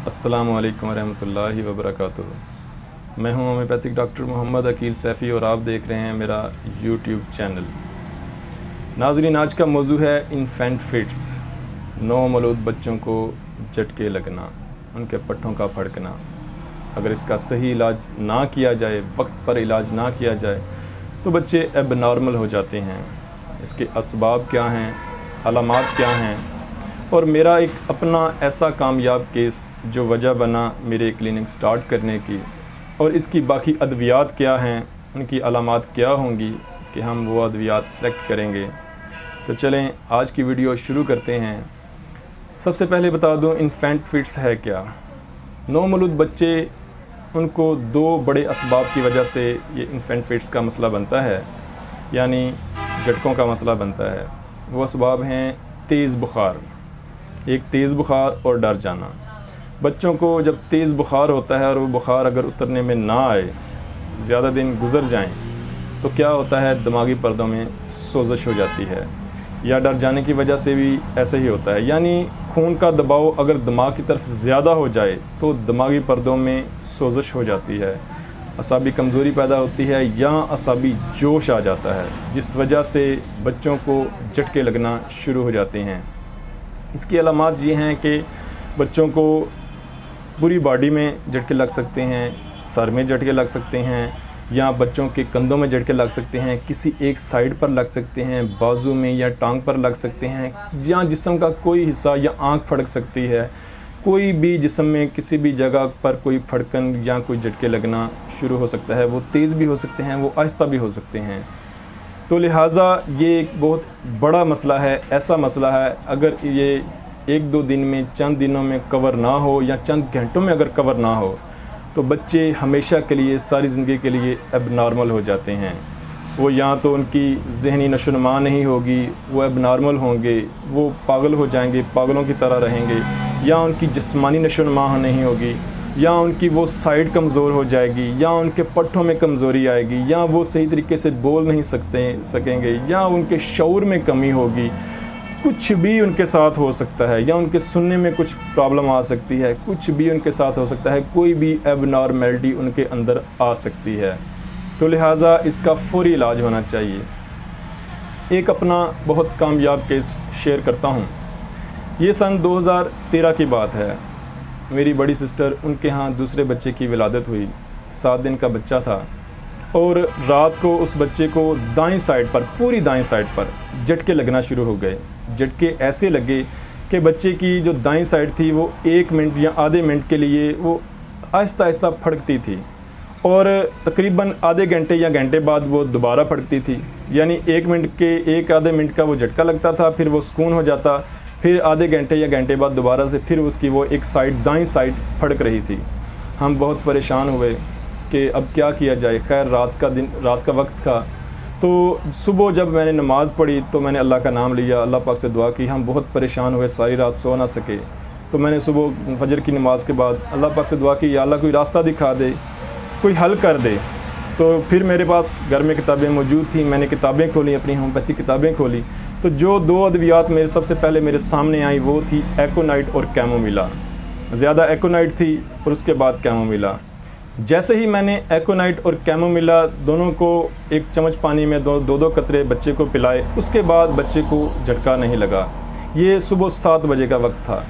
अस्सलामु अलैकुम रहमतुल्लाहि व बरकातुहू। मैं हूं होम्योपैथिक डॉक्टर मोहम्मद अकील सैफ़ी और आप देख रहे हैं मेरा यूट्यूब चैनल। नाज़रीन, आज का मौजू है इन्फेंट फिट्स, नौमौलूद बच्चों को झटके लगना, उनके पट्ठों का फड़कना। अगर इसका सही इलाज ना किया जाए, वक्त पर इलाज ना किया जाए तो बच्चे एबनॉर्मल हो जाते हैं। इसके असबाब क्या हैं, अलामात क्या हैं, और मेरा एक अपना ऐसा कामयाब केस जो वजह बना मेरे क्लिनिक स्टार्ट करने की, और इसकी बाकी अद्वियात क्या हैं, उनकी अलामात क्या होंगी कि हम वो अद्वियात सेलेक्ट करेंगे। तो चलें आज की वीडियो शुरू करते हैं। सबसे पहले बता दूं इन्फेंट फिट्स है क्या। नौमौलूद बच्चे, उनको दो बड़े असबाब की वजह से ये इन्फेंट फिट्स का मसला बनता है, यानी झटकों का मसला बनता है। वो असबाब हैं तेज़ बुखार, एक तेज़ बुखार और डर जाना। बच्चों को जब तेज़ बुखार होता है और वो बुखार अगर उतरने में ना आए, ज़्यादा दिन गुजर जाएं, तो क्या होता है, दिमागी पर्दों में सोजिश हो जाती है, या डर जाने की वजह से भी ऐसे ही होता है। यानी खून का दबाव अगर दिमाग की तरफ ज़्यादा हो जाए तो दिमागी पर्दों में सोजिश हो जाती है, असाबी कमज़ोरी पैदा होती है या असाबी जोश आ जाता है, जिस वजह से बच्चों को झटके लगना शुरू हो जाते हैं। इसकी अलामात ये हैं कि बच्चों को पूरी बॉडी में झटके लग सकते हैं, सर में झटके लग सकते हैं, या बच्चों के कंधों में झटके लग सकते हैं, किसी एक साइड पर लग सकते हैं, बाजू में या टांग पर लग सकते हैं, या जिस्म का कोई हिस्सा या आंख फड़क सकती है। कोई भी जिस्म में किसी भी जगह पर कोई फड़कन या कोई झटके लगना शुरू हो सकता है। वो तेज़ भी हो सकते हैं, वो आहिस्ता भी हो सकते हैं। तो लिहाजा ये एक बहुत बड़ा मसला है, ऐसा मसला है अगर ये एक दो दिन में, चंद दिनों में कवर ना हो या चंद घंटों में अगर कवर ना हो तो बच्चे हमेशा के लिए, सारी ज़िंदगी के लिए एबनॉर्मल हो जाते हैं। वो या तो उनकी ज़हनी नशोनुमा नहीं होगी, वो एबनॉर्मल होंगे, वो पागल हो जाएंगे, पागलों की तरह रहेंगे, या उनकी जिस्मानी नशोनुमा नहीं होगी, या उनकी वो साइड कमज़ोर हो जाएगी, या उनके पट्ठों में कमज़ोरी आएगी, या वो सही तरीके से बोल नहीं सकेंगे, या उनके शऊर में कमी होगी। कुछ भी उनके साथ हो सकता है, या उनके सुनने में कुछ प्रॉब्लम आ सकती है, कुछ भी उनके साथ हो सकता है, कोई भी एबनॉर्मेलिटी उनके अंदर आ सकती है। तो लिहाजा इसका फ़ौरी इलाज होना चाहिए। एक अपना बहुत कामयाब केस शेयर करता हूँ। ये सन 2013 की बात है। मेरी बड़ी सिस्टर, उनके यहाँ दूसरे बच्चे की विलादत हुई। 7 दिन का बच्चा था और रात को उस बच्चे को दाईं साइड पर, पूरी दाईं साइड पर झटके लगना शुरू हो गए। झटके ऐसे लगे कि बच्चे की जो दाईं साइड थी वो 1 मिनट या आधे मिनट के लिए वो आहिस्ता आहिस्ता फड़कती थी, और तकरीबन आधे घंटे या घंटे बाद वो दोबारा फड़कती थी। यानी 1 मिनट के, 1 आधे मिनट का वो झटका लगता था, फिर वो सुकून हो जाता, फिर आधे घंटे या घंटे बाद दोबारा से फिर उसकी वो एक साइड, दाईं साइड फड़क रही थी। हम बहुत परेशान हुए कि अब क्या किया जाए। खैर रात का वक्त था, तो सुबह जब मैंने नमाज़ पढ़ी तो मैंने अल्लाह का नाम लिया, अल्लाह पाक से दुआ की। हम बहुत परेशान हुए, सारी रात सो ना सके। तो मैंने सुबह फजर की नमाज़ के बाद अल्लाह पाक से दुआ की, या अल्लाह कोई रास्ता दिखा दे, कोई हल कर दे। तो फिर मेरे पास घर में किताबें मौजूद थी, मैंने किताबें खोली, अपनी होम्योपैथिक किताबें खोली। तो जो 2 अद्वियात मेरे सबसे पहले मेरे सामने आई वो थी एकोनाइट और कैमोमिला। ज़्यादा एकोनाइट थी और उसके बाद कैमोमिला। जैसे ही मैंने एकोनाइट और कैमोमिला दोनों को एक चम्मच पानी में दो कतरे बच्चे को पिलाए, उसके बाद बच्चे को झटका नहीं लगा। ये सुबह 7 बजे का वक्त था।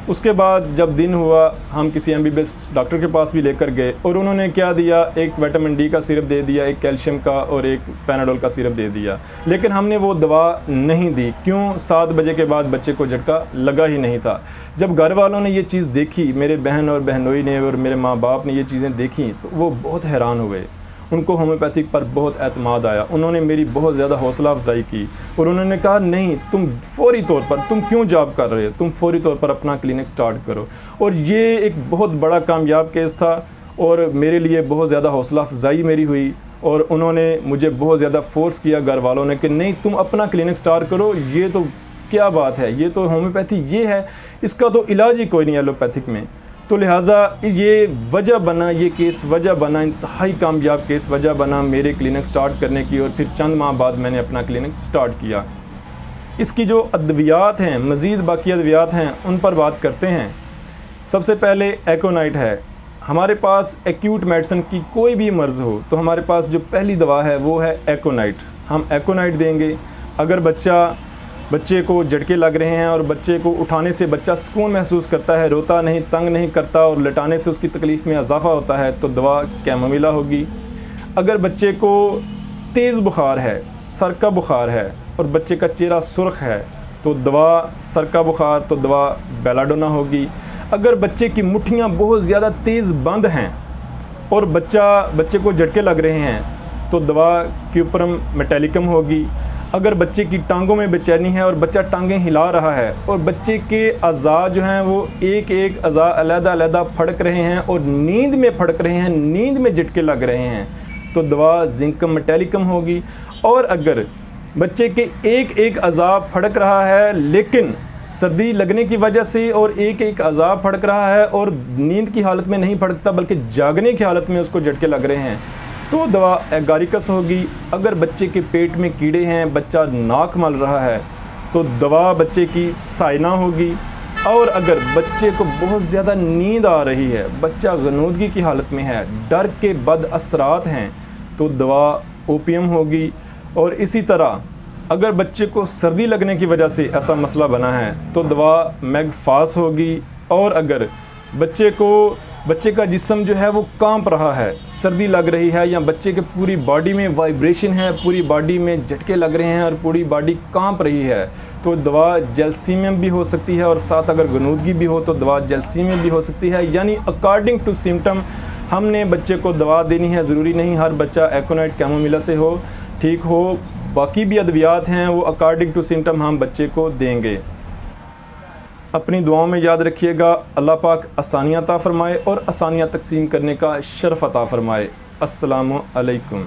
उसके बाद जब दिन हुआ, हम किसी MBBS डॉक्टर के पास भी लेकर गए, और उन्होंने क्या दिया, एक विटामिन D का सिरप दे दिया, एक कैल्शियम का और एक पैनाडोल का सिरप दे दिया। लेकिन हमने वो दवा नहीं दी। क्यों? 7 बजे के बाद बच्चे को झटका लगा ही नहीं था। जब घर वालों ने ये चीज़ देखी, मेरे बहन और बहनोई ने और मेरे माँ बाप ने ये चीज़ें देखी, तो वो बहुत हैरान हुए। उनको होम्योपैथिक पर बहुत एतमाद आया। उन्होंने मेरी बहुत ज़्यादा हौसला अफजाई की और उन्होंने कहा, नहीं, तुम फौरी तौर पर, तुम क्यों जॉब कर रहे हो, तुम फौरी तौर पर अपना क्लिनिक स्टार्ट करो। और ये एक बहुत बड़ा कामयाब केस था और मेरे लिए बहुत ज़्यादा हौसला अफजाई मेरी हुई, और उन्होंने मुझे बहुत ज़्यादा फोर्स किया घर वालों ने कि नहीं, तुम अपना क्लिनिक स्टार्ट करो। ये तो क्या बात है, ये तो होम्योपैथी ये है, इसका तो इलाज ही कोई नहीं एलोपैथिक में। तो लिहाजा ये वजह बना, ये केस वजह बना, इंतहाई कामयाब केस वजह बना मेरे क्लिनिक स्टार्ट करने की। और फिर चंद माह बाद मैंने अपना क्लिनिक स्टार्ट किया। इसकी जो अद्वियात हैं, मज़ीद बाकी अद्वियात हैं, उन पर बात करते हैं। सबसे पहले एकोनाइट है। हमारे पास एक्यूट मेडिसिन की कोई भी मर्ज़ हो तो हमारे पास जो पहली दवा है वो है एकोनाइट। हम एकोनाइट देंगे। अगर बच्चे को झटके लग रहे हैं और बच्चे को उठाने से बच्चा सुकून महसूस करता है, रोता नहीं, तंग नहीं करता और लेटाने से उसकी तकलीफ़ में इजाफ़ा होता है तो दवा कैमोमिला होगी। अगर बच्चे को तेज़ बुखार है, सर का बुखार है और बच्चे का चेहरा सुर्ख है तो दवा सर का बुखार तो दवा बेलाडोना होगी। अगर बच्चे की मुट्ठियाँ बहुत ज़्यादा तेज़ बंद हैं और बच्चे को झटके लग रहे हैं तो दवा क्यूपरम मेटालिकम होगी। अगर बच्चे की टांगों में बेचैनी है और बच्चा टांगें हिला रहा है और बच्चे के अज़ा जो हैं वो एक एक अज़ा अलग-अलग फड़क रहे हैं और नींद में फड़क रहे हैं, नींद में झटके लग रहे हैं तो दवा जिंकम मेटालिकम होगी। और अगर बच्चे के एक एक अज़ा फड़क रहा है लेकिन सर्दी लगने की वजह से और एक एक अज़ा फड़क रहा है और नींद की हालत में नहीं फड़कता बल्कि जागने की हालत में उसको झटके लग रहे हैं तो दवा एगारिकस होगी। अगर बच्चे के पेट में कीड़े हैं, बच्चा नाक मल रहा है तो दवा बच्चे की साइना होगी। और अगर बच्चे को बहुत ज़्यादा नींद आ रही है, बच्चा गनूदगी की हालत में है, डर के बद असरात हैं तो दवा ओपियम होगी। और इसी तरह अगर बच्चे को सर्दी लगने की वजह से ऐसा मसला बना है तो दवा मैगफास होगी। और अगर बच्चे का जिस्म जो है वो कांप रहा है, सर्दी लग रही है या बच्चे के पूरी बॉडी में वाइब्रेशन है, पूरी बॉडी में झटके लग रहे हैं और पूरी बॉडी कांप रही है तो दवा जेलसीमियम भी हो सकती है। और साथ अगर गनूदगी भी हो तो दवा जेलसीमियम भी हो सकती है। यानी अकॉर्डिंग टू सिम्टम हमने बच्चे को दवा देनी है। ज़रूरी नहीं हर बच्चा एकोनाइट कैमोमिला से हो ठीक हो, बाकी भी अद्वियात हैं वो अकॉर्डिंग टू सिम्टम हम बच्चे को देंगे। अपनी दुआओं में याद रखिएगा। अल्लाह पाक आसानियाँ अता फ़रमाए और आसानियाँ तकसीम करने का शर्फ़ अता फ़रमाए। अस्सलामु अलैकुम।